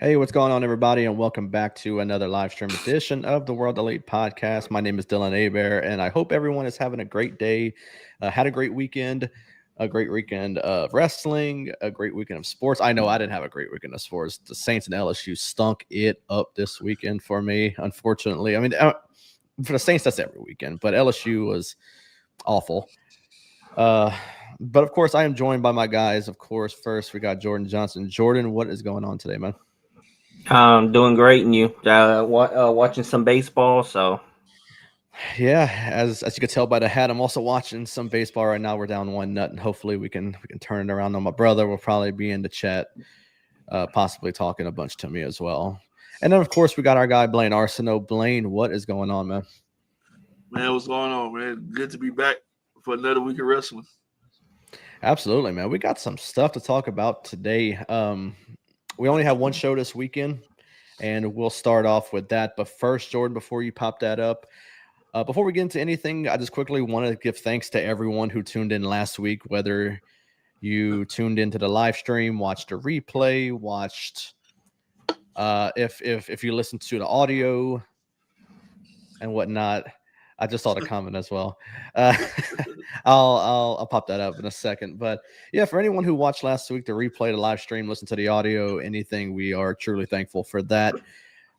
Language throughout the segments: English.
Hey, what's going on, everybody, and welcome back to another live stream edition of the World Elite Podcast. My name is Dylan Abear, and I hope everyone is having a great day, had a great weekend of wrestling, a great weekend of sports. I know I didn't have a great weekend of sports. The Saints and LSU stunk it up this weekend for me, unfortunately. I mean, for the Saints, that's every weekend, but LSU was awful. But of course, I am joined by my guys. Of course, first we got Jordan Johnson. Jordan, what is going on today, man? Doing great, and you watching some baseball. So yeah, as you can tell by the hat, I'm also watching some baseball right now. We're down 1-0, and hopefully we can turn it around. On my brother will probably be in the chat, possibly talking a bunch to me as well. And then of course we got our guy Blaine Arsenault. Blaine, what is going on, man? Man, what's going on, man? Good to be back for another week of wrestling. Absolutely, man. We got some stuff to talk about today. We only have one show this weekend, and we'll start off with that. But first, Jordan, before you pop that up, before we get into anything, I just quickly want to give thanks to everyone who tuned in last week, whether you tuned into the live stream, watched a replay, watched if you listened to the audio and whatnot. I just saw the comment as well. I'll pop that up in a second. But yeah, for anyone who watched last week, the replay, the live stream, listen to the audio, anything, we are truly thankful for that.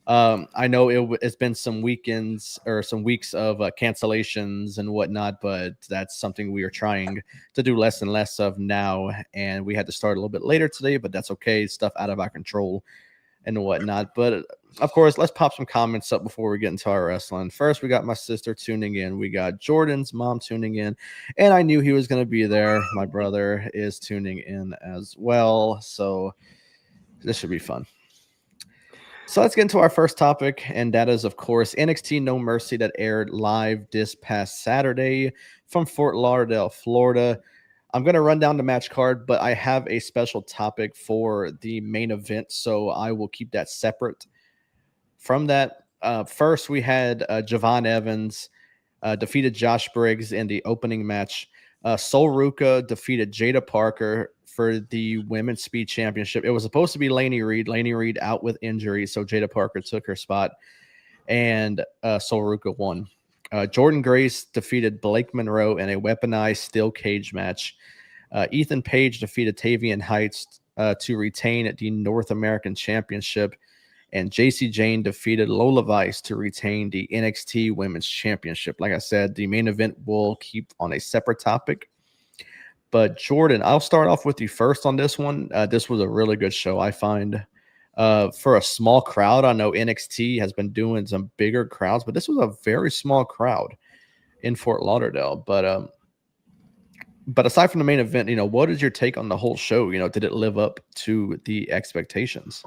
I know it's been some weekends or some weeks of cancellations and whatnot, but that's something we are trying to do less and less of now. And we had to start a little bit later today, but that's okay. Stuff out of our control and whatnot. But of course, let's pop some comments up before we get into our wrestling. First, we got my sister tuning in. We got Jordan's mom tuning in, and I knew he was going to be there. My brother is tuning in as well, so this should be fun. So let's get into our first topic, and that is, of course, NXT No Mercy that aired live this past Saturday from Fort Lauderdale, Florida. I'm going to run down the match card, but I have a special topic for the main event, so I will keep that separate from that. First, we had Javon Evans defeated Josh Briggs in the opening match. Sol Ruca defeated Jada Parker for the Women's Speed Championship. It was supposed to be Lainey Reed. Lainey Reed out with injury, so Jada Parker took her spot, and Sol Ruca won. Jordan Grace defeated Blake Monroe in a weaponized steel cage match. Ethan Page defeated Tavian Heights to retain the North American Championship. And JC Jane defeated Lola Vice to retain the NXT Women's Championship. Like I said, the main event will keep on a separate topic. But Jordan, I'll start off with you first on this one. This was a really good show, I find. For a small crowd, I know NXT has been doing some bigger crowds, but this was a very small crowd in Fort Lauderdale. But aside from the main event, what is your take on the whole show? Did it live up to the expectations?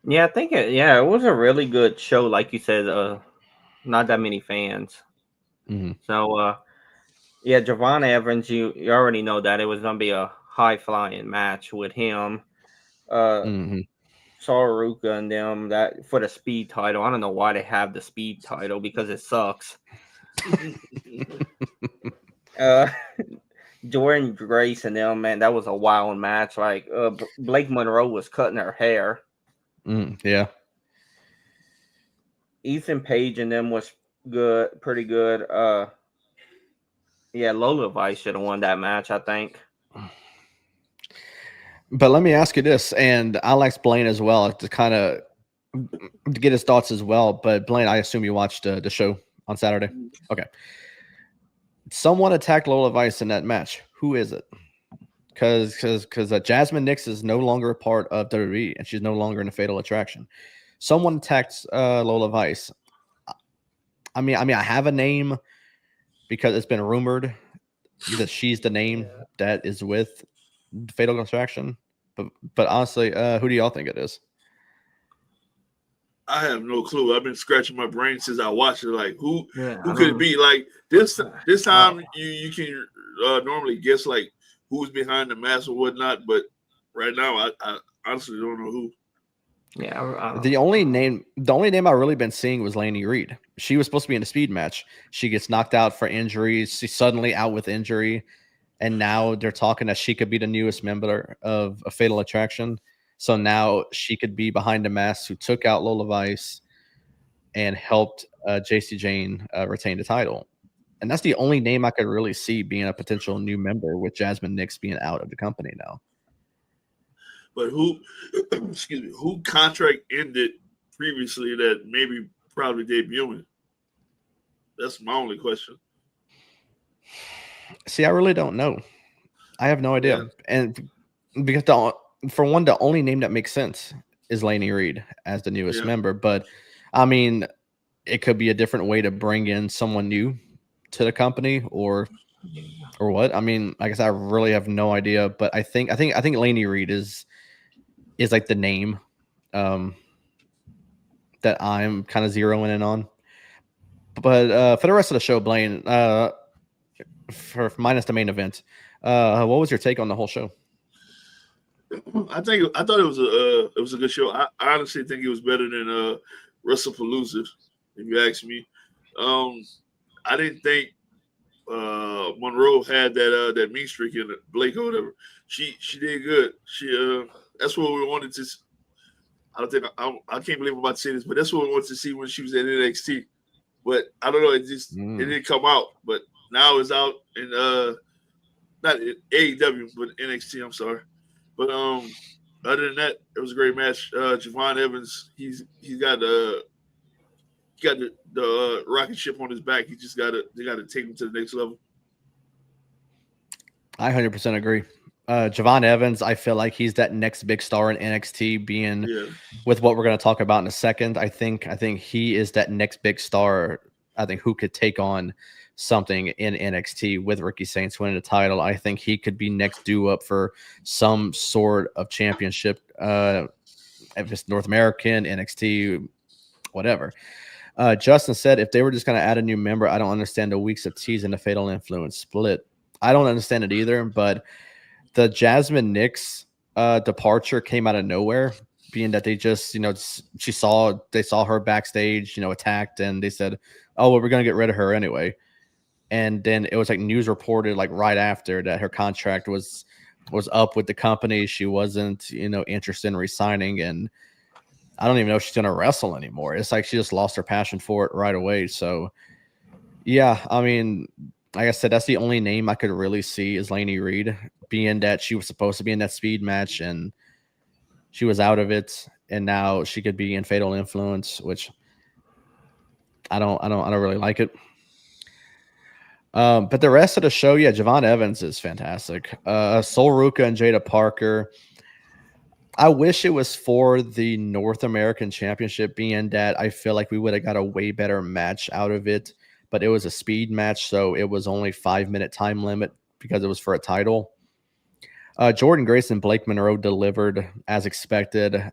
yeah, I think it was a really good show. Like you said, not that many fans. Mm-hmm. So yeah, Javon Evans, you already know that it was gonna be a high flying match with him. Mm-hmm. Sol Ruca and them that for the speed title. I don't know why they have the speed title because it sucks. Jordan Grace and them, man, that was a wild match. Like Blake Monroe was cutting her hair. Yeah. Ethan Page and them was good, pretty good. Yeah, Lola Vice should have won that match, I think. But let me ask you this, and I'll ask Blaine as well to kind of get his thoughts as well. But Blaine, I assume you watched the show on Saturday. Okay. Someone attacked Lola Vice in that match. Who is it? Because Jasmine Nix is no longer a part of WWE, and she's no longer in a Fatal Attraction. Someone attacked Lola Vice. I mean, I have a name because it's been rumored that she's the name that is with Fatal Attraction. But honestly, who do y'all think it is? I have no clue. I've been scratching my brain since I watched it. Like, who could it be? Like this time, you can normally guess like who's behind the mask or whatnot. But right now, I honestly don't know who. Yeah, the only name I've really been seeing was Laney Reed. She was supposed to be in a speed match. She gets knocked out for injuries. She's suddenly out with injury, and now they're talking that she could be the newest member of a Fatal Attraction. So now she could be behind the mask who took out Lola Vice and helped JC Jane retain the title. And that's the only name I could really see being a potential new member, with Jasmine Nix being out of the company now. But who contract ended previously that maybe probably debuting? That's my only question. See, I really don't know. I have no idea. Yeah. And because for one, the only name that makes sense is Laney Reed as the newest member. But I mean, it could be a different way to bring in someone new to the company, or what. I mean, I guess I really have no idea. But I think Laney Reed is like the name that I'm kind of zeroing in on. But for the rest of the show, Blaine, for minus the main event, what was your take on the whole show? I thought it was a good show. I honestly think it was better than WrestlePalooza, if you ask me. I didn't think Monroe had that mean streak in it, Blake or whatever. She did good. She that's what we wanted to. I can't believe I'm about to say this, but that's what we wanted to see when she was at NXT. But I don't know, it didn't come out. But now it's out in not in AEW, but NXT. I'm sorry. But other than that, it was a great match. Javon Evans, he's got the rocket ship on his back. They got to take him to the next level. I 100% agree. Javon Evans, I feel like he's that next big star in NXT, being with what we're going to talk about in a second. I think he is that next big star, I think, who could take on something in NXT with Ricky Saints winning the title. I think he could be next due up for some sort of championship, if it's North American, NXT, whatever. Justin said, if they were just going to add a new member, I don't understand the weeks of teasing the Fatal Influence split. I don't understand it either, but the Jasmine Nix departure came out of nowhere, being that they just, they saw her backstage, attacked, and they said, oh, well, we're going to get rid of her anyway. And then it was like news reported like right after that her contract was up with the company. She wasn't, interested in resigning, and I don't even know if she's going to wrestle anymore. It's like she just lost her passion for it right away. So, yeah, I mean, like I said, that's the only name I could really see is Laney Reed, being that she was supposed to be in that speed match and she was out of it, and now she could be in Fatal Influence, which I don't really like it. But the rest of the show, yeah, Javon Evans is fantastic. Sol Ruka and Jada Parker. I wish it was for the North American Championship, being that I feel like we would have got a way better match out of it. But it was a speed match, so it was only 5-minute time limit because it was for a title. Jordan Grace and Blake Monroe delivered as expected.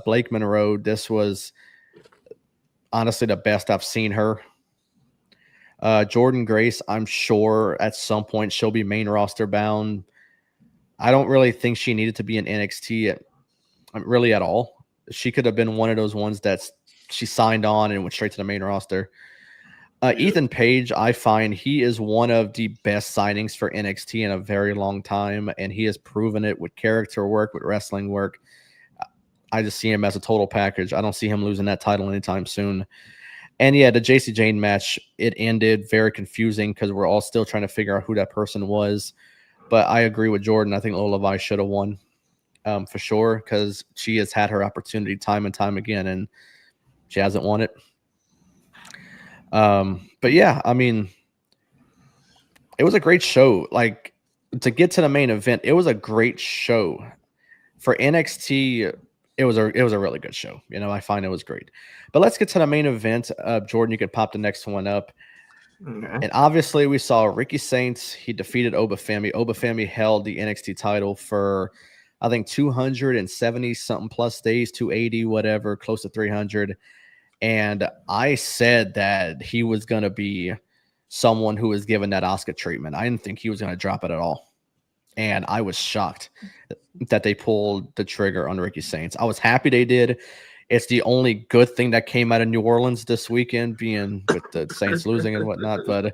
Blake Monroe, this was honestly the best I've seen her. Jordan Grace, I'm sure at some point she'll be main roster bound. I don't really think she needed to be in NXT really at all. She could have been one of those ones that she signed on and went straight to the main roster. Ethan Page, I find he is one of the best signings for NXT in a very long time, and he has proven it with character work, with wrestling work. I just see him as a total package. I don't see him losing that title anytime soon. And yeah, the JC Jane match, it ended very confusing because we're all still trying to figure out who that person was. But I agree with Jordan. I think Lola Vi should have won for sure because she has had her opportunity time and time again, and she hasn't won it. But yeah, I mean, it was a great show. Like, to get to the main event, it was a great show. For NXT, it was a really good show. You know, I find it was great. But let's get to the main event. Jordan, you could pop the next one up. Okay. And obviously, we saw Ricky Saints. He defeated Oba Femi. Oba Femi held the NXT title for, I think, 270 something plus days, 280, whatever, close to 300. And I said that he was going to be someone who was given that Oscar treatment. I didn't think he was going to drop it at all. And I was shocked that they pulled the trigger on Ricky Saints. I was happy they did. It's the only good thing that came out of New Orleans this weekend, being with the Saints losing and whatnot. But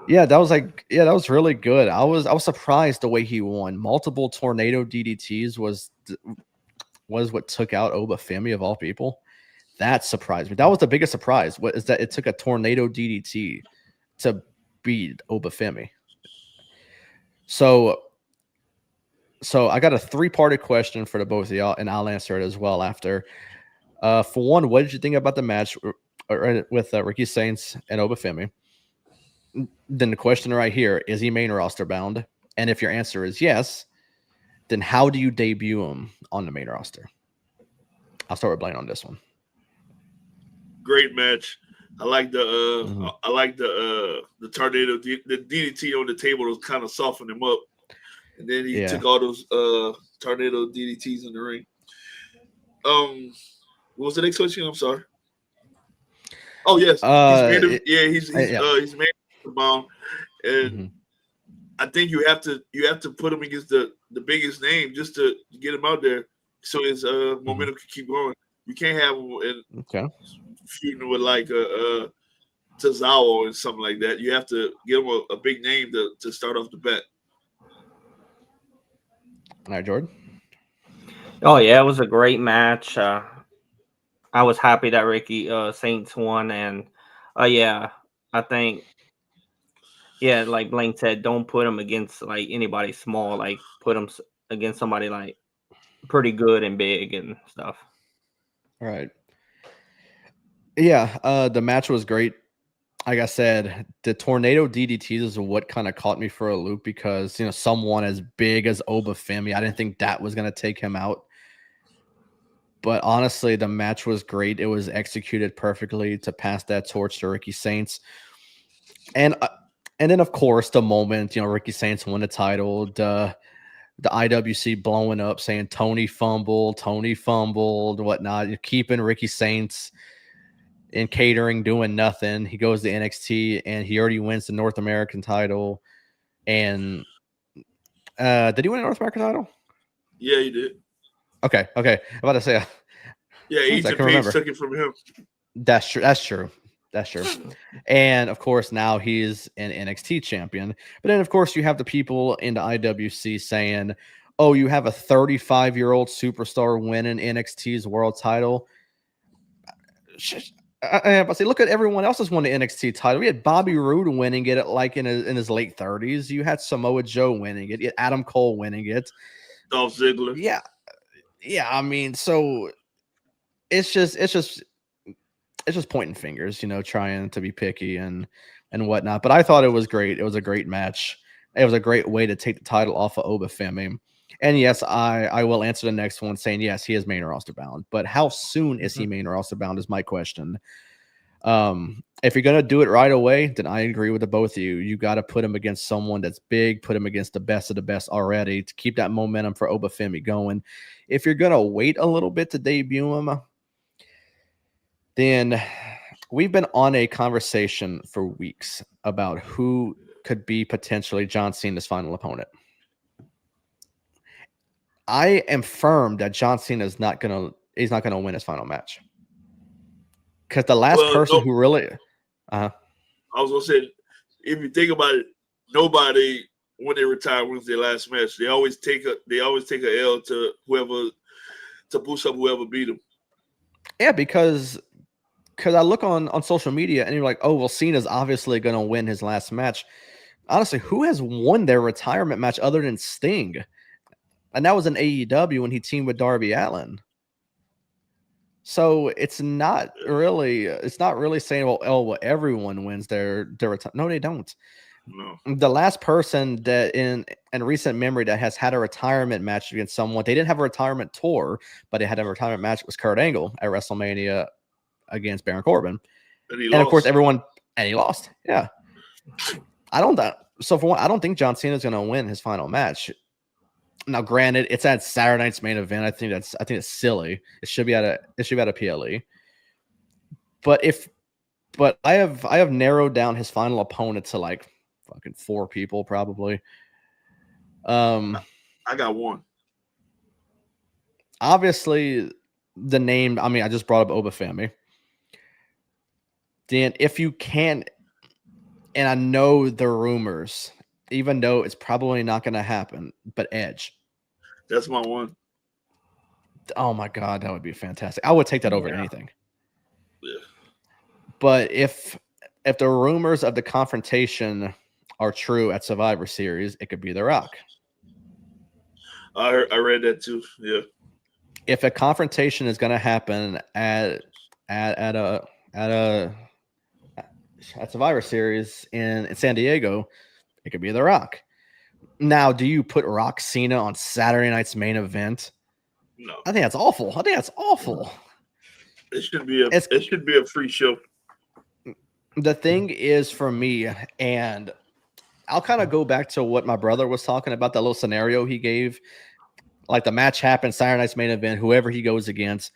yeah, that was really good. I was surprised the way he won. Multiple tornado DDTs was what took out Oba Femi of all people. That surprised me. That was the biggest surprise. What is that? It took a tornado DDT to beat Oba Femi. So I got a 3-parted question for the both of y'all, and I'll answer it as well after. For one, what did you think about the match with Ricky Saints and Oba Femi? Then the question right here, is he main roster bound? And if your answer is yes, then how do you debut him on the main roster? I'll start with Blaine on this one. Great match. I like the tornado, the DDT on the table was kind of softened him up, and then he took all those tornado DDTs in the ring. What was the next question? I'm sorry. Oh yes, he's man bound, and I think you have to put him against the biggest name just to get him out there, so his momentum can keep going. You can't have him feuding with like Tozawa or something like that. You have to give him a big name to start off the bet. All right, Jordan. Oh yeah, it was a great match. I was happy that Ricky Saints won, and I think like Blaine said, don't put him against like anybody small. Like put him against somebody like pretty good and big and stuff. All right. Yeah, the match was great. Like I said, the tornado DDTs is what kind of caught me for a loop because, you know, someone as big as Oba Femi, I didn't think that was going to take him out. But honestly, the match was great. It was executed perfectly to pass that torch to Ricky Saints. And then, of course, the moment, you know, Ricky Saints won the title, the IWC blowing up, saying Tony fumbled, whatnot, keeping Ricky Saints in catering, doing nothing. He goes to NXT and he already wins the North American title. And did he win the North American title? Yeah, he did. Okay. I'm about to say. Yeah, Ethan Page took it from him. That's true. And of course, now he's an NXT champion. But then, of course, you have the people in the IWC saying, "Oh, you have a 35-year-old superstar winning NXT's world title." I say, look at everyone else has won the NXT title. We had Bobby Roode winning it like in his late 30s. You had Samoa Joe winning it. You had Adam Cole winning it. Dolph Ziggler. Yeah. I mean, so it's just pointing fingers, you know, trying to be picky and whatnot. But I thought it was great. It was a great match. It was a great way to take the title off of Oba Femi. And yes, I will answer the next one saying, yes, he is main roster bound. But how soon is he main roster bound is my question. If you're going to do it right away, then I agree with the both of you. You got to put him against someone that's big, put him against the best of the best already to keep that momentum for Oba Femi going. If you're going to wait a little bit to debut him, then we've been on a conversation for weeks about who could be potentially John Cena's final opponent. I am firm that John Cena is not gonna win his final match. Because the last person who really I was gonna say, if you think about it, nobody when they retire wins their last match. They always take a L to whoever, to boost up whoever beat them. Yeah, because because I look on social media and you're like, oh, well, Cena's obviously going to win his last match. Honestly, who has won their retirement match other than Sting? And that was in AEW when he teamed with Darby Allin. So it's not really saying, well, everyone wins their retirement. No, they don't. No. The last person that in recent memory that has had a retirement match against someone, they didn't have a retirement tour, but they had a retirement match, was Kurt Angle at WrestleMania against Baron Corbin. And of course, he lost. Yeah. I don't think John Cena is going to win his final match. Now, granted, it's at Saturday night's main event. I think it's silly. It should be at a PLE. But I have narrowed down his final opponent to like fucking 4 people probably. I got one. Obviously, the name. I mean, I just brought up Oba Femi. Dan, if you can, and I know the rumors, even though it's probably not going to happen, but Edge. That's my one. Oh my God, that would be fantastic. I would take that over anything. Yeah. But if the rumors of the confrontation are true at Survivor Series, it could be The Rock. I read that too. Yeah. If a confrontation is going to happen at Survivor Series in San Diego, it could be The Rock. Now, do you put Rock Cena on Saturday night's main event? No. I think that's awful. It should be a free show. The thing is, for me, and I'll kind of go back to what my brother was talking about, that little scenario he gave. Like the match happened, Saturday night's main event, whoever he goes against.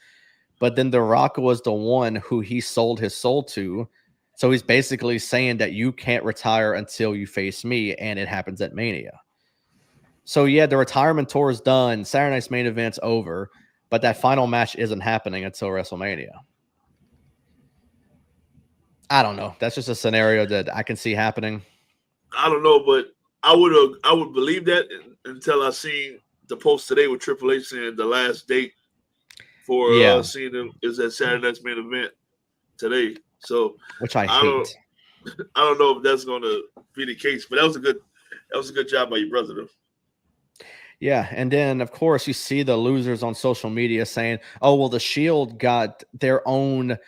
But then The Rock was the one who he sold his soul to. So he's basically saying that you can't retire until you face me, and it happens at Mania. So, yeah, the retirement tour is done. Saturday night's main event's over, but that final match isn't happening until WrestleMania. I don't know. That's just a scenario that I can see happening. I don't know, but I would believe that until I seen the post today with Triple H saying the last date for seeing him is at Saturday night's main event today. So, which I hate. I don't know if that's going to be the case, but that was a good job by your brother, though. Yeah, and then of course you see the losers on social media saying, "Oh, well, the Shield got their own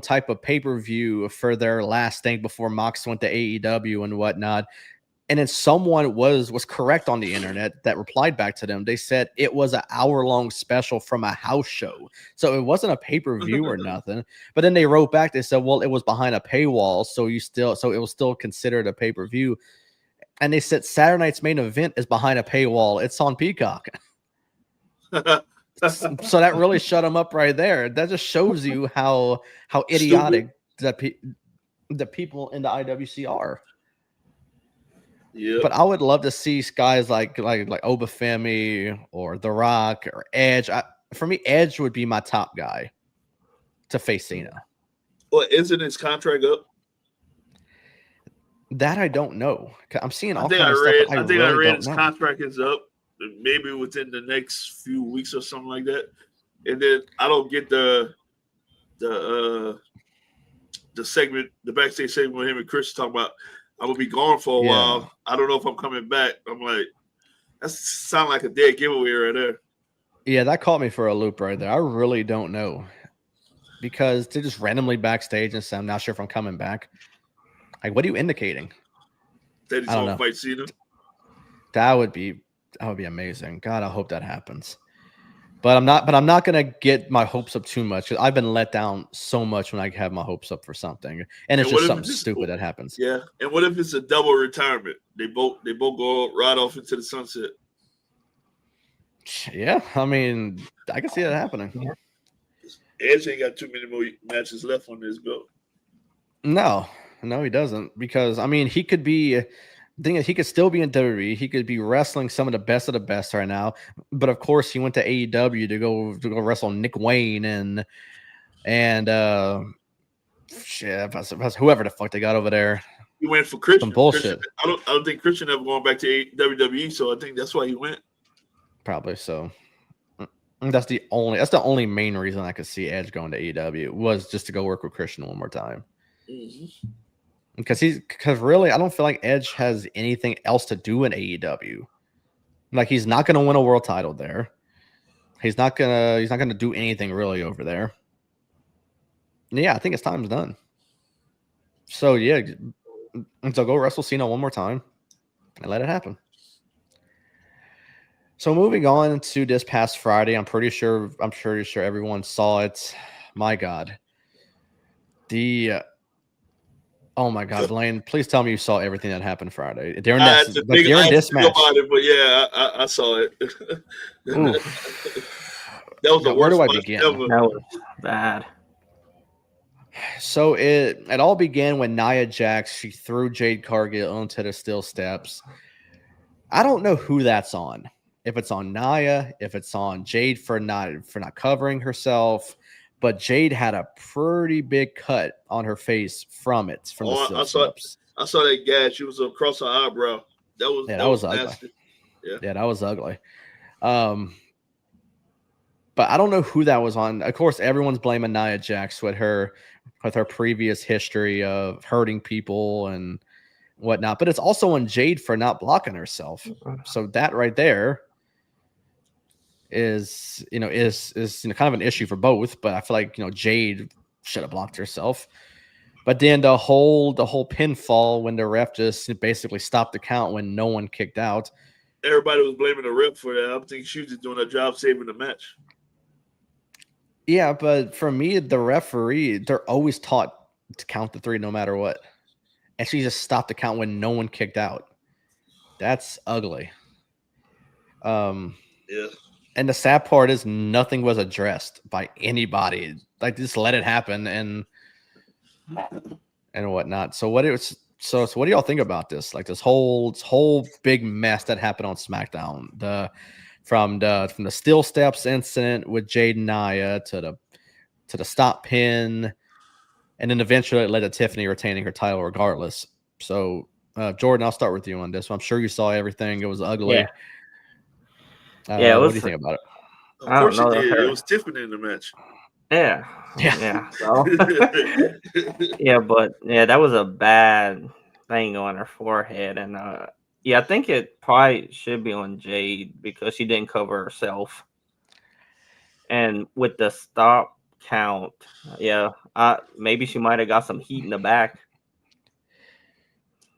type of pay-per-view for their last thing before Mox went to AEW and whatnot." And then someone was correct on the internet that replied back to them. They said it was an hour-long special from a house show, so it wasn't a pay-per-view or nothing. But then they wrote back. They said, "Well, it was behind a paywall, so it was still considered a pay-per-view." And they said Saturday night's main event is behind a paywall. It's on Peacock. So that really shut them up right there. That just shows you how idiotic the people in the IWC are. Yeah. But I would love to see guys like Oba Femi or The Rock or Edge. For me, Edge would be my top guy to face Cena. Well, isn't his contract up? That I don't know. I'm seeing all kinds of stuff. I read his contract is up, maybe within the next few weeks or something like that. And then I don't get the segment, the backstage segment with him and Chris talking about I'm gonna be gone for a while. I don't know if I'm coming back. I'm like, that sounds like a dead giveaway right there. Yeah, that caught me for a loop right there. I really don't know because they're just randomly backstage and say, "I'm not sure if I'm coming back." Like, what are you indicating? That he's gonna fight Cena. That would be amazing. God, I hope that happens. But I'm not gonna get my hopes up too much because I've been let down so much when I have my hopes up for something, and it's just something stupid that happens. Yeah, and what if it's a double retirement? They both go right off into the sunset. Yeah, I mean, I can see that happening. Edge ain't got too many more matches left on his belt. No, he doesn't. Because I mean, he could be. The thing is, he could still be in WWE. He could be wrestling some of the best right now. But of course, he went to AEW to go wrestle Nick Wayne and whoever the fuck they got over there. He went for Christian. Some bullshit. I don't think Christian ever going back to WWE, so I think that's why he went. Probably so. That's the only main reason I could see Edge going to AEW was just to go work with Christian one more time. Mm-hmm. Because really, I don't feel like Edge has anything else to do in AEW. Like, he's not going to win a world title there. He's not gonna do anything really over there. Yeah, I think his time's done. So yeah, so go wrestle Cena one more time and let it happen. So moving on to this past Friday, I'm pretty sure everyone saw it. My God. Oh my God, Blaine, please tell me you saw everything that happened Friday. During this match. About it, but yeah, I saw it. That was the worst. Where do I begin? That was bad. So it all began when Nia Jax, she threw Jade Cargill onto the steel steps. I don't know who that's on. If it's on Nia, if it's on Jade for not covering herself, but Jade had a pretty big cut on her face from the steel steps. I saw that gash. She was across her eyebrow. That was ugly. Nasty. Yeah, that was ugly. But I don't know who that was on. Of course, everyone's blaming Nia Jax with her previous history of hurting people and whatnot. But it's also on Jade for not blocking herself. So that right there is kind of an issue for both. But I feel like Jade should have blocked herself. But then the whole pinfall when the ref just basically stopped the count when no one kicked out. Everybody was blaming the ref for that. I think she was just doing her job saving the match. Yeah, but for me, the referee, they're always taught to count the 3 no matter what. And she just stopped the count when no one kicked out. That's ugly. Yeah. And the sad part is nothing was addressed by anybody. Like, just let it happen and whatnot. So what do y'all think about this? Like, this whole big mess that happened on SmackDown. From the steel steps incident with Jade and Nia to the stop pin, and then eventually it led to Tiffany retaining her title regardless. So Jordan, I'll start with you on this. I'm sure you saw everything. It was ugly. Yeah. What do you think about it? Of course it did. It was Tiffany in the match. Yeah. So, that was a bad thing on her forehead, and I think it probably should be on Jade because she didn't cover herself. And with the stop count, maybe she might have got some heat in the back.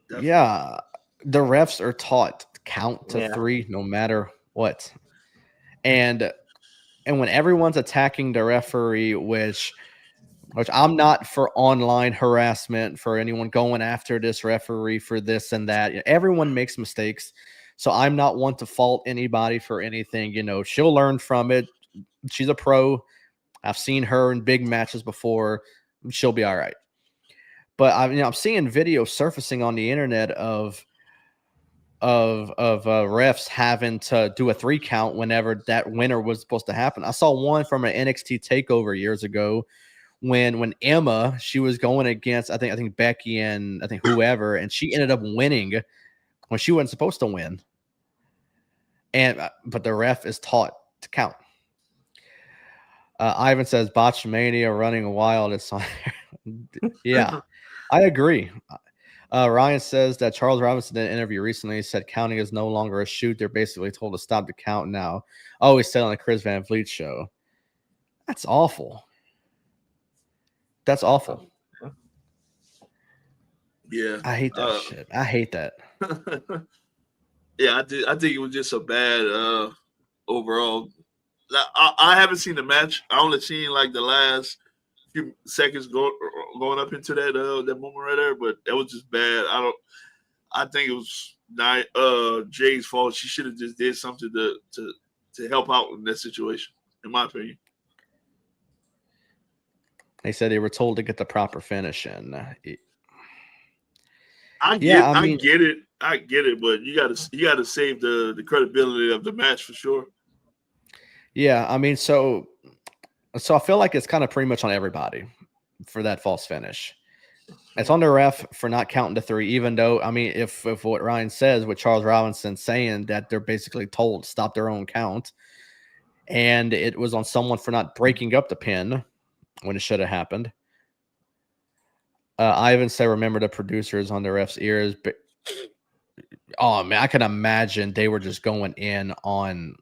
Definitely. Yeah, the refs are taught to count to 3 no matter what. And when everyone's attacking the referee, which I'm not for online harassment, for anyone going after this referee for this and that. Everyone makes mistakes. So I'm not one to fault anybody for anything. She'll learn from it. She's a pro. I've seen her in big matches before. She'll be all right. But I'm seeing videos surfacing on the internet of refs having to do a 3 count whenever that winner was supposed to happen. I saw one from an NXT takeover years ago when Emma, she was going against I think Becky and I think whoever, and she ended up winning when she wasn't supposed to win. But the ref is taught to count. Ivan says Botchamania running wild. It's on. Yeah, I agree. Ryan says that Charles Robinson in an interview recently said counting is no longer a shoot. They're basically told to stop the count now. Oh, he said on the Chris Van Vliet show. That's awful. That's awful. Yeah. I hate that shit. I hate that. Yeah, I think it was just a bad overall. I haven't seen the match. I only seen like the last few seconds going up into that moment right there, but that was just bad. I think it was not Jay's fault. She should have just did something to help out in that situation, in my opinion. They said they were told to get the proper finish in. I get it, but you gotta save the credibility of the match for sure. Yeah, I mean, so I feel like it's kind of pretty much on everybody for that false finish. It's on the ref for not counting to 3, even though, I mean, if what Ryan says with Charles Robinson saying that they're basically told to stop their own count, and it was on someone for not breaking up the pin when it should have happened. Ivan said, remember the producers on the ref's ears. But, oh, man, I can imagine they were just going in on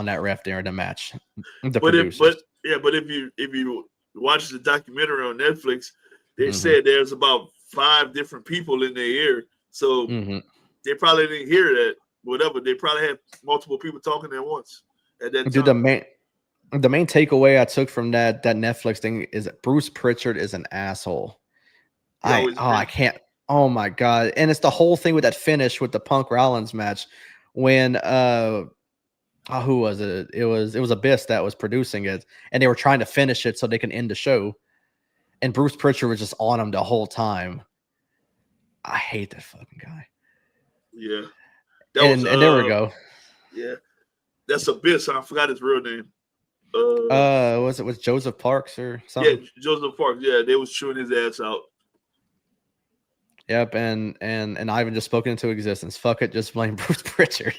that ref during the match. The producers. But if you watch the documentary on Netflix, they said there's about 5 different people in their ear. So they probably didn't hear that. Whatever. They probably had multiple people talking at once at that time. Dude, the main takeaway I took from that Netflix thing is that Bruce Pritchard is an asshole. I can't. Oh my god! And it's the whole thing with that finish with the Punk Rollins match when who was it? It was Abyss that was producing it, and they were trying to finish it so they can end the show, and Bruce Pritchard was just on him the whole time. I hate that fucking guy. Yeah, and there we go. Yeah, that's Abyss. I forgot his real name. Was Joseph Parks or something? Yeah, Joseph Parks. Yeah, they was chewing his ass out. Yep, and Ivan just spoken into existence. Fuck it, just blame Bruce Pritchard.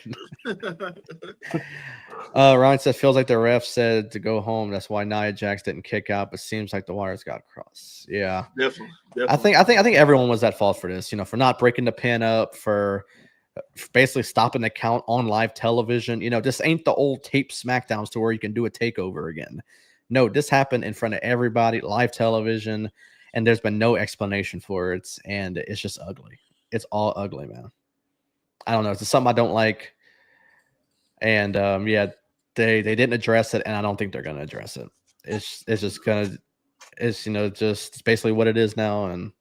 Ryan said feels like the ref said to go home. That's why Nia Jax didn't kick out, but seems like the wires got crossed. Yeah, definitely. I think everyone was at fault for this. For not breaking the pin up, for basically stopping the count on live television. This ain't the old tape SmackDowns to where you can do a takeover again. No, this happened in front of everybody, live television. And there's been no explanation for it, and it's just ugly. It's all ugly, man. I don't know. It's something I don't like, and they didn't address it, and I don't think they're gonna address it. It's just basically what it is now, and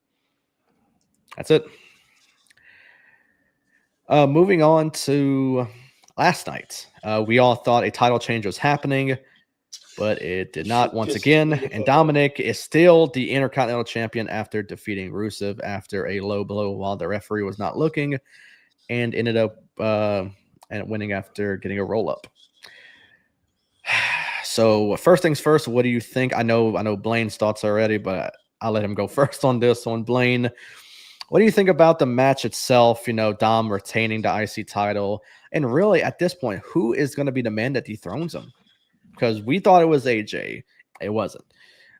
that's it. Moving on to last night, we all thought a title change was happening. But it did not once again. And Dominic is still the Intercontinental Champion after defeating Rusev after a low blow while the referee was not looking, and ended up winning after getting a roll-up. So first things first, what do you think? I know Blaine's thoughts already, but I'll let him go first on this one. Blaine, what do you think about the match itself? Dom retaining the IC title. And really, at this point, who is going to be the man that dethrones him? Because we thought it was AJ. It wasn't.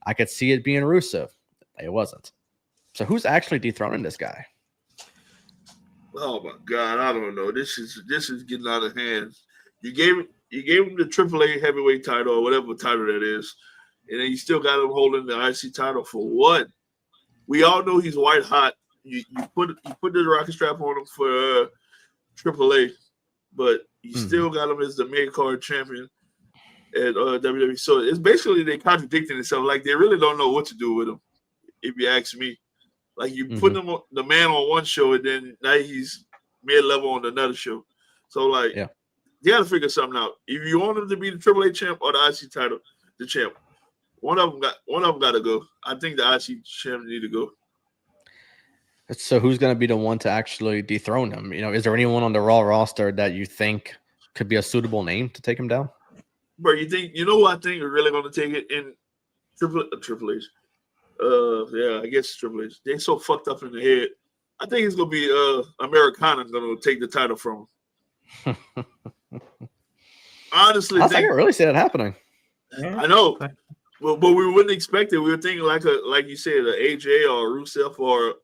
I could see it being Rusev. It wasn't. So who's actually dethroning this guy? Oh my God, I don't know. This is getting out of hand. You gave him the AAA heavyweight title or whatever title that is, and then you still got him holding the IC title for what? We all know he's white hot. You put the rocket strap on him for AAA, but you still got him as the mid card champion at WWE. So it's basically they contradicting themselves. Like they really don't know what to do with him, if you ask me. Like you put him the man on one show and then now he's mid-level on another show. So like you got to figure something out. If you want him to be the AAA champ or the IC title, the champ, one of them got to go. I think the IC champ need to go. So who's going to be the one to actually dethrone him? Is there anyone on the Raw roster that you think could be a suitable name to take him down? Bro, who I think are really going to take it in Triple H? I guess Triple H. They're so fucked up in the head. I think it's going to be Americana going to take the title from him. Honestly, I can really see that happening. I know, but we wouldn't expect it. We were thinking like you said, an AJ or Rusev or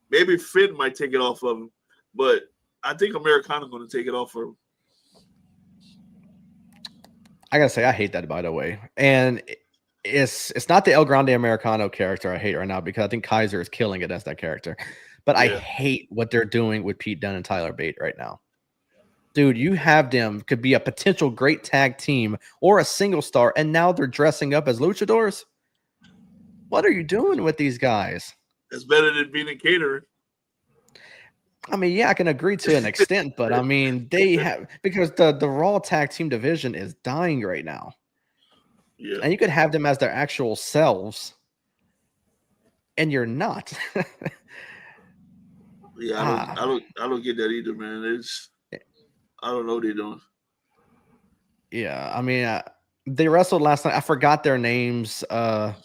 maybe Finn might take it off of him. But I think Americana's going to take it off of him. I gotta say, I hate that, by the way. And it's not the El Grande Americano character I hate right now, because I think Kaiser is killing it as that character. But I hate what they're doing with Pete Dunne and Tyler Bate right now. Dude, you have them could be a potential great tag team or a single star, and now they're dressing up as luchadors. What are you doing with these guys? It's better than being a caterer. I mean, yeah, I can agree to an extent, but I mean, they have, because the Raw tag team division is dying right now. Yeah. And you could have them as their actual selves, and you're not. I don't get that either, man. I don't know what they're doing. Yeah, I mean, they wrestled last night. I forgot their names. I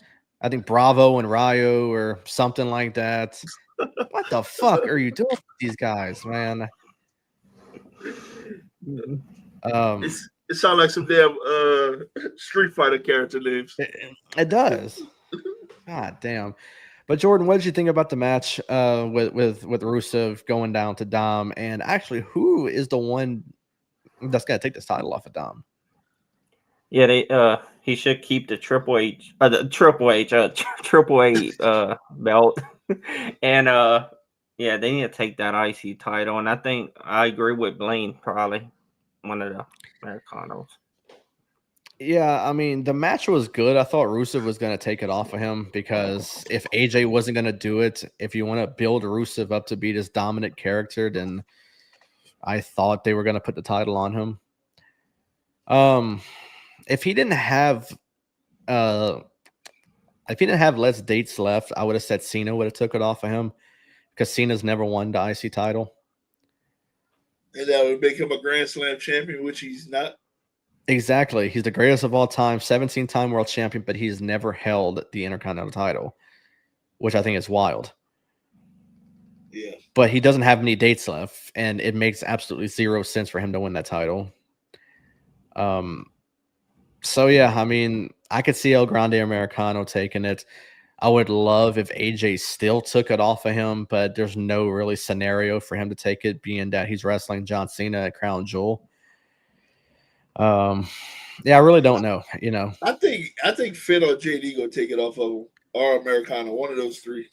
think Bravo and Rayo or something like that. What the fuck are you doing with these guys, man? It sounds like some damn Street Fighter character names. It does. God damn. But Jordan, what did you think about the match with Rusev going down to Dom? And actually, who is the one that's gonna take this title off of Dom? Yeah, he should keep the Triple H belt, and yeah, they need to take that IC title. And I think I agree with Blaine, probably one of the Americanos. Yeah, I mean, the match was good. I thought Rusev was going to take it off of him because if AJ wasn't going to do it, if you want to build Rusev up to be this dominant character, then I thought they were going to put the title on him. If he didn't have less dates left, I would have said Cena would have took it off of him because Cena's never won the IC title. And that would make him a Grand Slam champion, which he's not. Exactly. He's the greatest of all time, 17-time world champion, but he's never held the Intercontinental title, which I think is wild. Yeah. But he doesn't have any dates left, and it makes absolutely zero sense for him to win that title. So, yeah, I mean, I could see El Grande Americano taking it. I would love if AJ still took it off of him, but there's no really scenario for him to take it, being that he's wrestling John Cena at Crown Jewel. Yeah, I really don't know. You know, I think Finn or JD gonna take it off of him, or Americano, one of those three.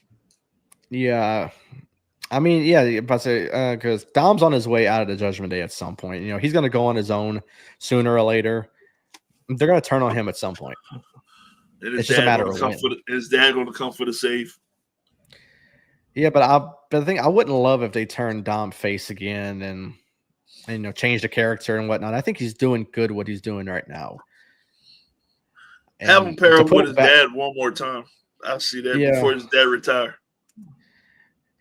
Yeah, I mean, yeah, but because Dom's on his way out of the Judgment Day at some point. You know, he's gonna go on his own sooner or later. They're gonna turn on him at some point. And it's just a matter of when. His dad gonna come for the save. Yeah, but I think I wouldn't love if they turned Dom face again and you know, change the character and whatnot. I think he's doing good what he's doing right now. And have him pair up with his dad one more time. I'll see that before his dad retire.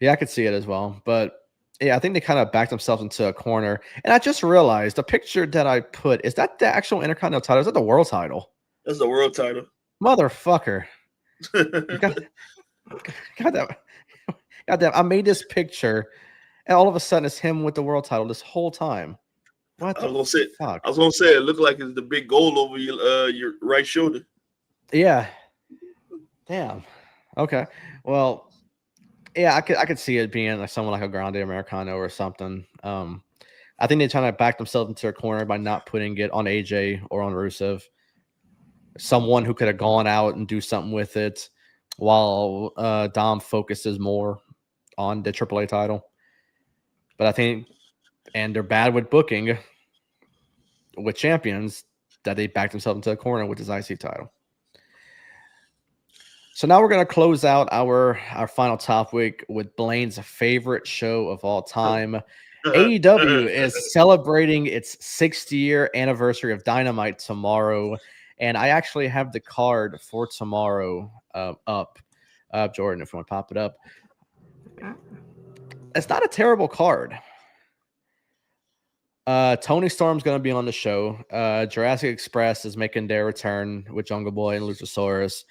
Yeah, I could see it as well. But yeah, I think they kind of backed themselves into a corner. And I just realized the picture that I put, is that the actual Intercontinental title? Is that the world title? That's the world title. Motherfucker. God damn. I made this picture. And all of a sudden, it's him with the world title this whole time. What the fuck? I was gonna say it looked like it's the big goal over your right shoulder. Yeah. Damn. Okay. Well, yeah, I could see it being like someone like a Grande Americano or something. I think they're trying to back themselves into a corner by not putting it on AJ or on Rusev. Someone who could have gone out and do something with it, while Dom focuses more on the AAA title. But I think, and they're bad with booking with champions, that they backed themselves into a corner with his IC title. So now we're going to close out our final topic with Blaine's favorite show of all time. AEW is celebrating its 6th-year anniversary of Dynamite tomorrow. And I actually have the card for tomorrow up. Jordan, if you want to pop it up. It's not a terrible card. Tony Storm's going to be on the show. Jurassic Express is making their return with Jungle Boy and Luchasaurus.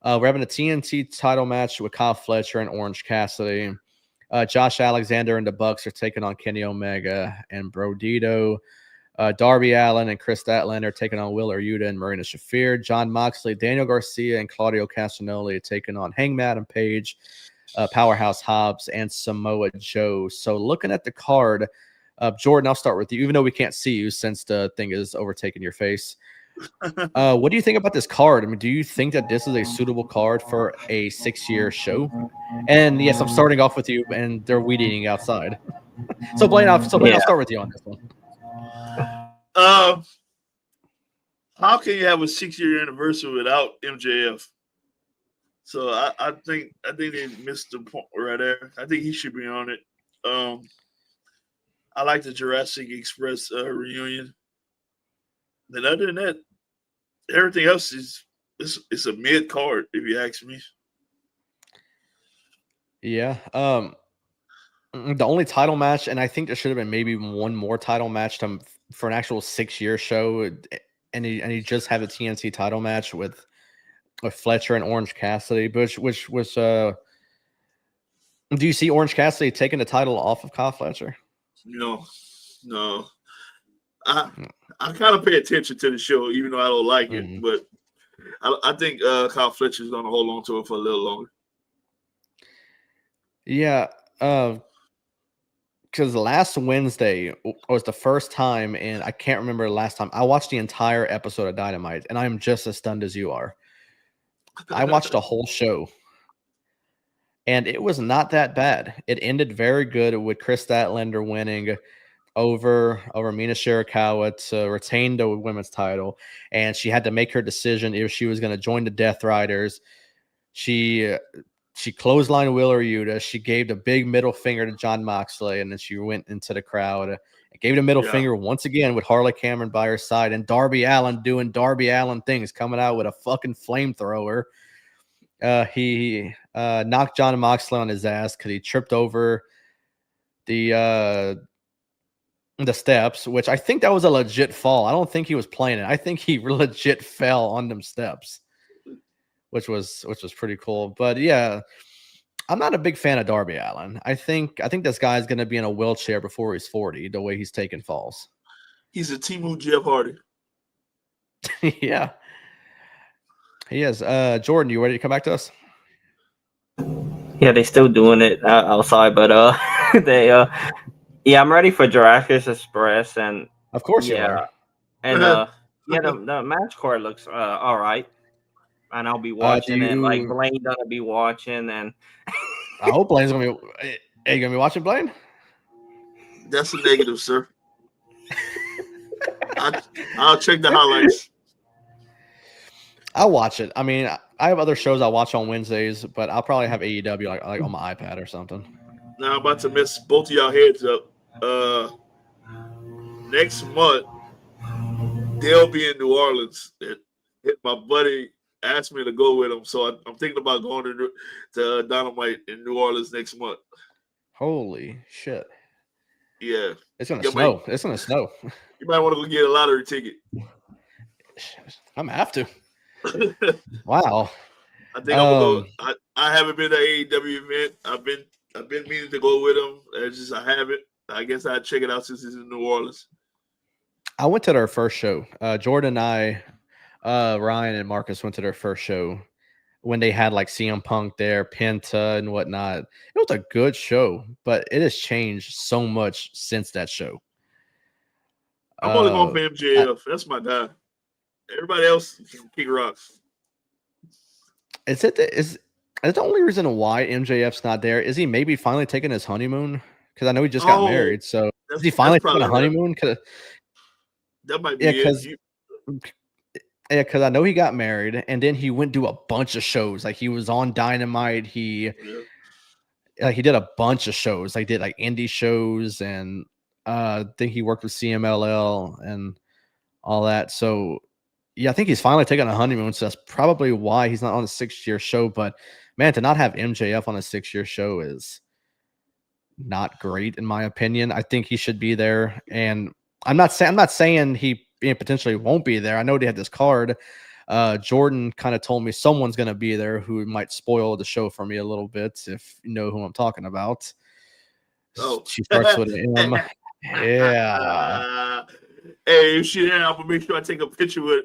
We're having a TNT title match with Kyle Fletcher and Orange Cassidy. Josh Alexander and the Bucks are taking on Kenny Omega and Brodito. Darby Allin and Chris Statlander are taking on Wheeler Yuta and Marina Shafir. John Moxley, Daniel Garcia, and Claudio Castagnoli are taking on Hangman and Page, Powerhouse Hobbs, and Samoa Joe. So looking at the card, Jordan, I'll start with you, even though we can't see you since the thing is overtaking your face. What do you think about this card? I mean, do you think that this is a suitable card for a 6-year show? And yes, I'm starting off with you, and they're weed eating outside. So Blaine, I'll start with you on this one. How can you have a 6-year anniversary without MJF? So I think they missed the point right there. I think he should be on it. I like the Jurassic Express reunion. And other than that, everything else it's a mid card, if you ask me. Yeah. The only title match, and I think there should have been maybe one more title match for an actual 6-year show, and he just had a TNT title match with Fletcher and Orange Cassidy, which was do you see Orange Cassidy taking the title off of Kyle Fletcher? No. I kind of pay attention to the show, even though I don't like it. But I think Kyle Fletcher's going to hold on to it for a little longer. Yeah, because last Wednesday was the first time, and I can't remember the last time I watched the entire episode of Dynamite, and I'm just as stunned as you are. I watched the whole show, and it was not that bad. It ended very good with Chris Statlander winning over Mina Shirakawa to retain the women's title, and she had to make her decision if she was going to join the Death Riders. She clotheslined Wheeler Yuta. She gave the big middle finger to Jon Moxley, and then she went into the crowd and gave the middle finger once again with Harley Cameron by her side, and Darby Allin doing Darby Allin things, coming out with a fucking flamethrower. He knocked Jon Moxley on his ass because he tripped over the steps, which I think that was a legit fall. I don't think he was playing it. I think he legit fell on them steps, which was pretty cool. But yeah, I'm not a big fan of Darby Allin. I think this guy's going to be in a wheelchair before he's 40, the way he's taking falls. He's a Temu Jeff Hardy. Yeah. He is. Jordan, you ready to come back to us? Yeah, they still doing it outside, but they yeah, I'm ready for Jurassic Express, and of course you are. And the match card looks all right, and I'll be watching it. Like Blaine gonna be watching, and I hope Blaine's gonna be. Are you gonna be watching Blaine? That's a negative, sir. I'll check the highlights. I'll watch it. I mean, I have other shows I watch on Wednesdays, but I'll probably have AEW like on my iPad or something. Now I'm about to mess both of y'all heads up. Next month they'll be in New Orleans. My buddy asked me to go with him, so I'm thinking about going to Dynamite in New Orleans next month. Holy shit! Yeah, it's gonna snow. It's gonna snow. You might want to go get a lottery ticket. I'm gonna have to. Wow. I think I'm gonna go. I haven't been to an AEW event. I've been meaning to go with him. It's just I haven't. I guess I'd check it out since it's in New Orleans. I went to their first show. Jordan and I, Ryan and Marcus went to their first show when they had like CM Punk there, Penta and whatnot. It was a good show, but it has changed so much since that show. I'm only going for MJF. That's my guy. Everybody else can kick rocks. Is the only reason why MJF's not there? Is he maybe finally taking his honeymoon? Because I know he just got married. So is he finally taking a honeymoon? That might be it. Yeah, because I know he got married, and then he went to a bunch of shows. Like he was on Dynamite. He did a bunch of shows. Like did like indie shows, and I think he worked with CMLL and all that. So yeah, I think he's finally taking a honeymoon. So that's probably why he's not on a 6-year show. But man, to not have MJF on a 6-year show is not great in my opinion. I think he should be there, and I'm not saying he potentially won't be there. I know they had this card. Jordan kind of told me someone's going to be there who might spoil the show for me a little bit, if you know who I'm talking about. Oh, she starts with an M. Yeah. Hey, if she there, I'm gonna make sure I take a picture with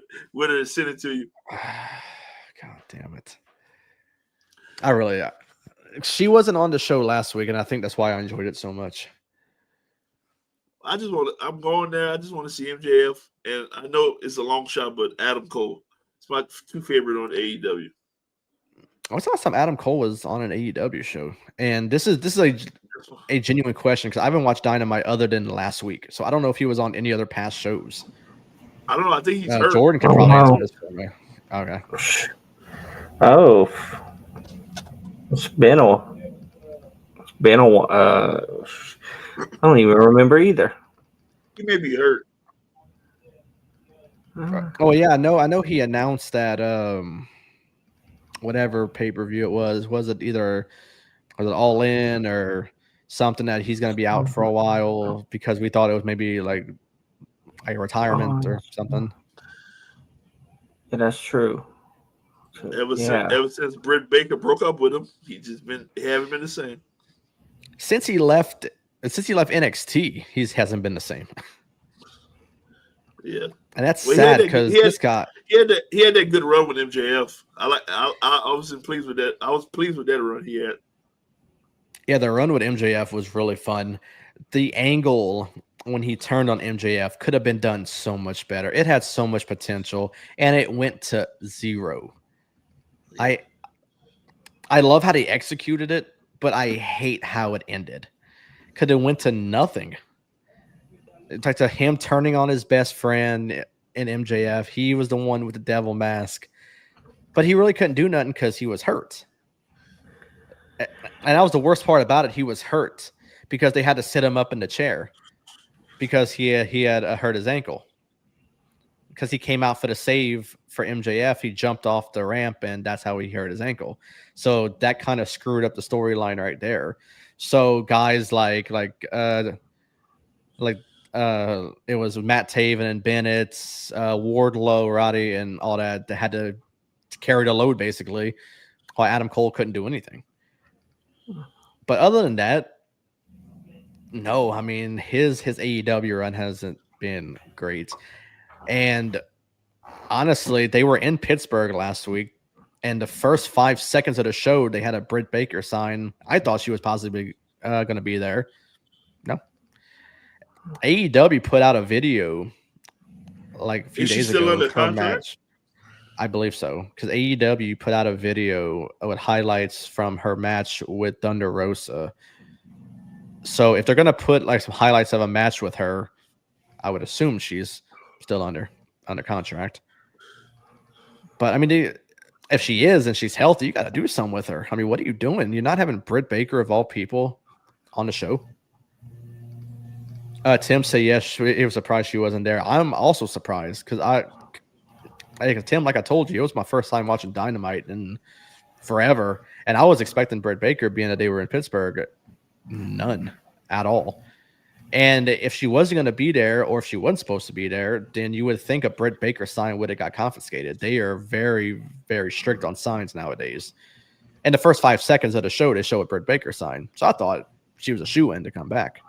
her and send it to you. God damn it! She wasn't on the show last week, and I think that's why I enjoyed it so much. I'm going there. I just want to see MJF, and I know it's a long shot, but Adam Cole. It's my two favorite on AEW. When's the last time Adam Cole was on an AEW show? And this is a genuine question because I haven't watched Dynamite other than last week, so I don't know if he was on any other past shows. I don't know. I think he's hurt. Jordan can probably answer this for me. Okay. Oh, it's been a I don't even remember either. He may be hurt. Oh yeah, I know he announced that whatever pay-per-view it was it All In or something that he's going to be out for a while because we thought it was maybe like a retirement or something. Yeah, that's true. Ever since Britt Baker broke up with him, he haven't been the same. Since he left NXT, he hasn't been the same. Yeah, and that's well, sad because this guy. he had that good run with MJF. I was pleased with that. I was pleased with that run he had. Yeah, the run with MJF was really fun. The angle when he turned on MJF could have been done so much better. It had so much potential, and it went to zero. I love how they executed it, but I hate how it ended. Could have went to nothing. It's like to him turning on his best friend in MJF. He was the one with the devil mask, but he really couldn't do nothing because he was hurt. And that was the worst part about it. He was hurt because they had to sit him up in the chair because he had hurt his ankle. Because he came out for the save for MJF, he jumped off the ramp, and that's how he hurt his ankle. So that kind of screwed up the storyline right there. So guys like it was Matt Taven and Bennett, Wardlow, Roddy, and all that. They had to carry the load basically, while Adam Cole couldn't do anything. But other than that, no. I mean, his AEW run hasn't been great. And honestly, they were in Pittsburgh last week, and the first 5 seconds of the show, they had a Britt Baker sign. I thought she was possibly going to be there. No. AEW put out a video like a few days ago from match. I believe so, because AEW put out a video with highlights from her match with Thunder Rosa. So if they're going to put like some highlights of a match with her, I would assume she's still under contract. But I mean, if she is and she's healthy, you got to do something with her. I mean, what are you doing? You're not having Britt Baker of all people on the show. Tim said yes. He was surprised she wasn't there. I'm also surprised because Tim, like I told you, it was my first time watching Dynamite in forever, and I was expecting Britt Baker, being that they were in Pittsburgh. None at all. And if she wasn't going to be there, or if she wasn't supposed to be there, then you would think a Britt Baker sign would have got confiscated. They are very, very strict on signs nowadays. In the first 5 seconds of the show, they show a Britt Baker sign. So I thought she was a shoo-in to come back.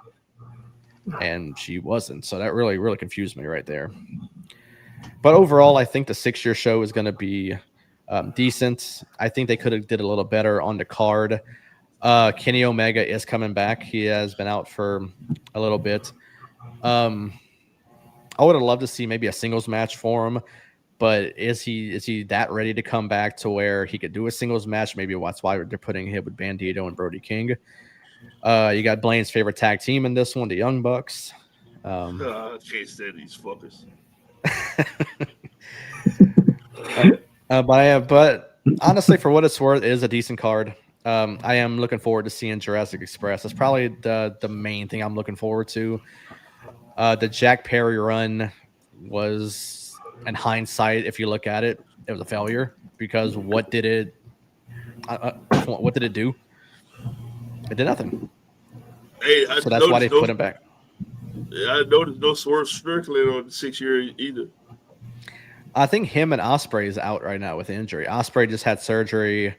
And she wasn't. So that really, really confused me right there. But overall, I think the 6-year show is going to be decent. I think they could have did a little better on the card. Kenny Omega is coming back. He has been out for a little bit. I would have loved to see maybe a singles match for him, but is he that ready to come back to where he could do a singles match? Maybe that's why they're putting him with Bandito and Brody King. You got Blaine's favorite tag team in this one, the Young Bucks. I can't stand these fuckers. But honestly, for what it's worth, it is a decent card. I am looking forward to seeing Jurassic Express. That's probably the main thing I'm looking forward to. The Jack Perry run was, in hindsight, if you look at it, it was a failure because what did it do? It did nothing. Hey, so that's why they put him back. I noticed no Swerve Strickland on the 6-year either. I think him and Ospreay is out right now with injury. Ospreay just had surgery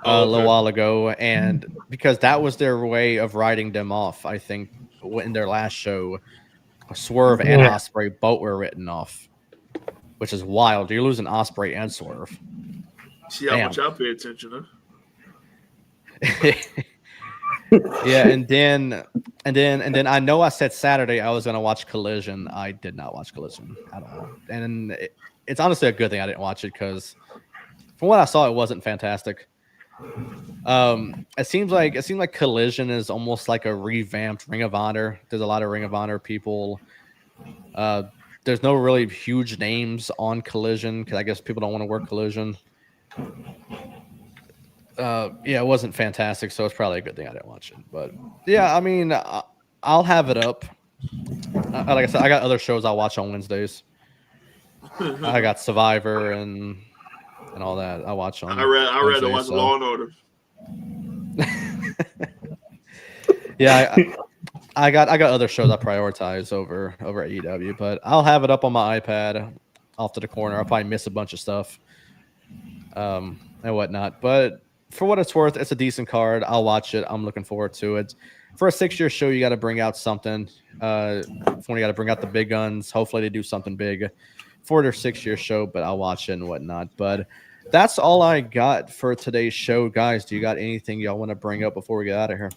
a little while ago, and because that was their way of writing them off, I think in their last show, Swerve and Ospreay both were written off, which is wild. You're losing Ospreay and Swerve. See how much I pay attention, huh? Yeah, and then I know I said Saturday I was gonna watch Collision. I did not watch Collision at all, and it's honestly a good thing I didn't watch it because from what I saw, it wasn't fantastic. It seems like Collision is almost like a revamped Ring of Honor. There's a lot of Ring of Honor people. There's no really huge names on Collision because I guess people don't want to work Collision. It wasn't fantastic, so it's probably a good thing I didn't watch it. But yeah, I mean, I'll have it up. Like I said, I got other shows I'll watch on Wednesdays. I got Survivor and all that. I watch on. I read to watch Law and Order. Yeah, I got other shows I prioritize over AEW, but I'll have it up on my iPad off to the corner. I'll probably miss a bunch of stuff and whatnot, but for what it's worth, it's a decent card. I'll watch it. I'm looking forward to it. for a 6-year show, you got to bring out something. You got to bring out the big guns. Hopefully, they do something big for their 6-year show. But I'll watch it and whatnot. But that's all I got for today's show, guys. Do you got anything y'all want to bring up before we get out of here?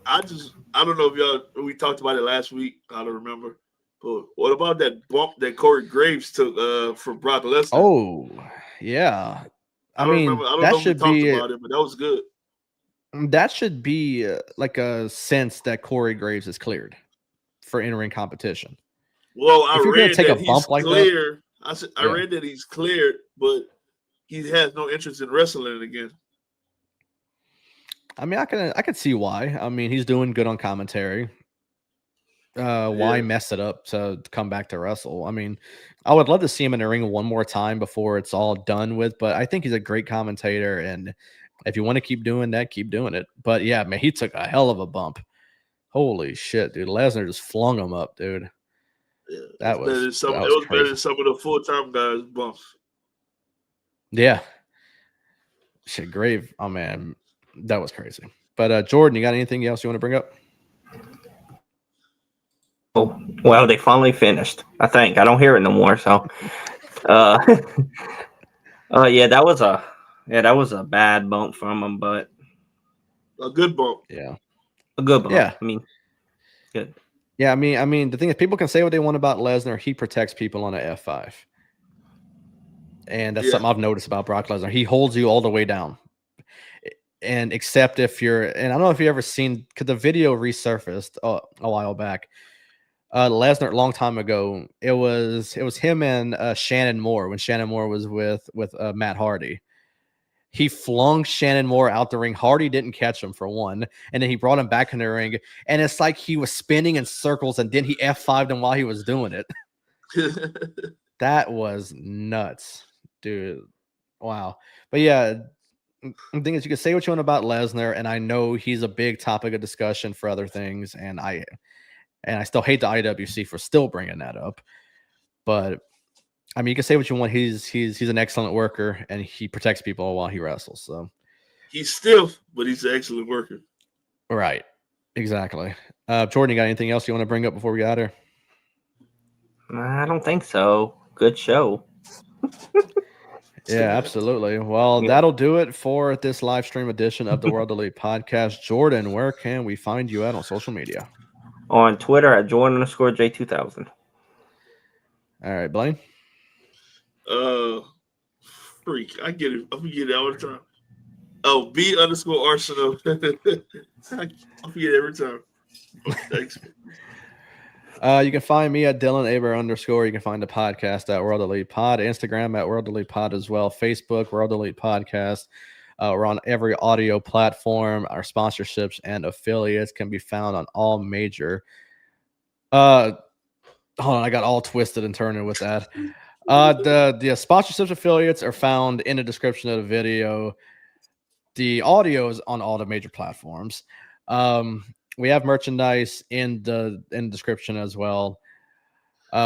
I don't know if we talked about it last week. I don't remember. But what about that bump that Corey Graves took for Brock Lesnar? Oh, yeah. I mean, I don't that know if we should talked be about it, but that was good. That should be like a sense that Corey Graves is cleared for in-ring competition. Well, I read take that a he's bump like clear. that, I read that he's cleared, but he has no interest in wrestling again. I mean, I can see why. I mean, he's doing good on commentary. Why mess it up to come back to wrestle? I mean, I would love to see him in the ring one more time before it's all done with, but I think he's a great commentator, and if you want to keep doing that, keep doing it. But yeah, man, he took a hell of a bump. Holy shit, dude. Lesnar just flung him up, dude. Yeah, that was better than some of the full-time guys' bumps. Yeah. Shit, Grave. Oh man, that was crazy. But Jordan, you got anything else you want to bring up? Oh, well, they finally finished. I think I don't hear it no more. So, yeah, that was a bad bump from him, but a good bump. Yeah, a good bump. Yeah, I mean, good. Yeah, I mean, the thing is, people can say what they want about Lesnar. He protects people on a F5, and that's something I've noticed about Brock Lesnar. He holds you all the way down, and except if you're, and I don't know if you ever seen, because the video resurfaced a while back. Lesnar, a long time ago, it was him and Shannon Moore when Shannon Moore was with Matt Hardy. He flung Shannon Moore out the ring. Hardy didn't catch him for one, and then he brought him back in the ring, and it's like he was spinning in circles, and then he F5'd him while he was doing it. That was nuts, dude. Wow. But yeah, the thing is, you can say what you want about Lesnar, and I know he's a big topic of discussion for other things, and I still hate the IWC for still bringing that up. But I mean, you can say what you want. He's an excellent worker, and he protects people while he wrestles. So he's stiff, but he's an excellent worker. Right. Exactly. Jordan, you got anything else you want to bring up before we get out of here? I don't think so. Good show. Yeah, absolutely. Well, that'll do it for this live stream edition of the World Elite Podcast. Jordan, where can we find you at on social media? On Twitter at Jordan_J2000. All right, Blaine. Freak. I get it. I forget it all the time. Oh, B_Arsenal. I forget every time. Thanks. You can find me at Dylan_Aber_. You can find the podcast at World Elite Pod, Instagram at World Elite Pod as well, Facebook, World Elite Podcast. We're on every audio platform. Our sponsorships and affiliates can be found on all major. Hold on, I got all twisted and turning with that. The sponsorships affiliates are found in the description of the video. The audio is on all the major platforms. We have merchandise in the description as well.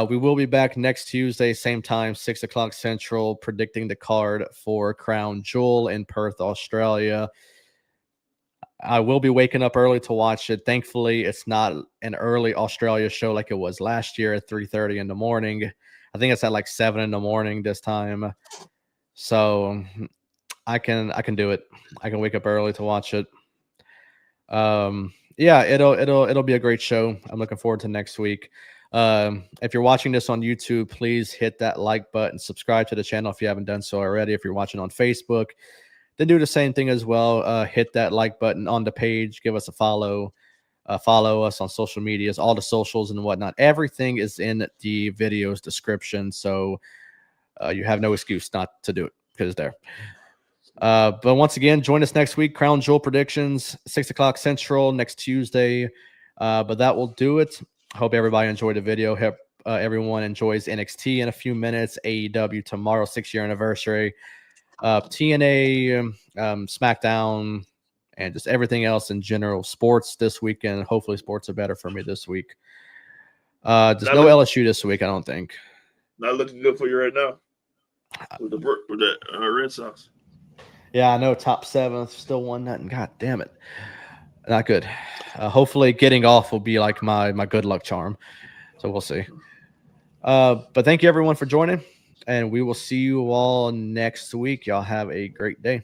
We will be back next Tuesday, same time, 6 o'clock Central, predicting the card for Crown Jewel in Perth, Australia. I will be waking up early to watch it. Thankfully, it's not an early Australia show like it was last year at 3:30 in the morning. I think it's at like 7 in the morning this time. So I can do it. I can wake up early to watch it. Yeah, it'll be a great show. I'm looking forward to next week. If you're watching this on YouTube, please hit that like button, subscribe to the channel if you haven't done so already. If you're watching on Facebook, then do the same thing as well. Hit that like button on the page, give us a follow. Follow us on social medias, all the socials and whatnot. Everything is in the video's description, so you have no excuse not to do it because it's there. But once again, join us next week. Crown Jewel predictions, 6 o'clock Central next Tuesday. But that will do it. Hope everybody enjoyed the video. Hope everyone enjoys NXT in a few minutes. AEW tomorrow, 6-year anniversary. TNA, SmackDown, and just everything else in general. Sports this weekend. Hopefully sports are better for me this week. There's no LSU this week, I don't think. Not looking good for you right now. With the Red Sox. Yeah, I know. Top 7th, still 1-0. God damn it. Not good. Hopefully getting off will be like my good luck charm. So we'll see. But thank you everyone for joining, and we will see you all next week. Y'all have a great day.